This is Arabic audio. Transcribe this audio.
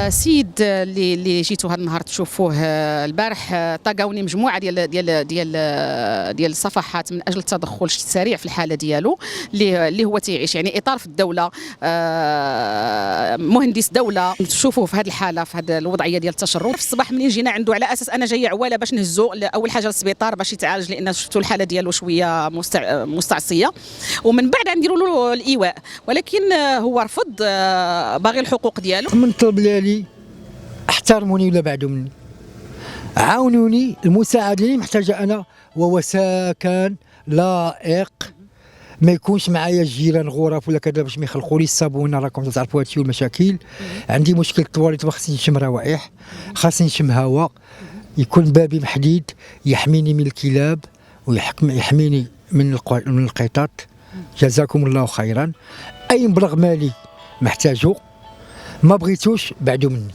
سيد اللي جيتوا هذا النهار تشوفوه البارح طاقوني مجموعه ديال الصفحات من اجل التدخل السريع في الحاله ديالو اللي هو تيعيش يعني اطار في الدوله، مهندس دوله. تشوفوه في هذه الحاله، في هذه الوضعيه ديال التشرد. في الصباح منين جينا عنده على اساس انا جايه عواله باش نهزو اول حاجه للسبيطار باش يتعالج، لان شفتوا الحاله ديالو شويه مستعصيه، ومن بعد نديروا له الايواء، ولكن هو رفض، باغي الحقوق ديالو. من طلب لي احترموني ولا بعدوا مني، عاونوني، المساعده اللي محتاجه انا وهو سكن لائق، ما يكونش معايا الجيران غرف ولا كذا باش ما يخلقوا لي الصابون. راكم تعرفوا هادشي والمشاكل. عندي مشكل الطواليت، خاصني نشم روائح، خاصني نشم هواء، يكون بابي محديد يحميني من الكلاب ويحميني من القطط. جزاكم الله خيرا. اي مبلغ مالي محتاجه، ما بغيتوش بعدوا مني.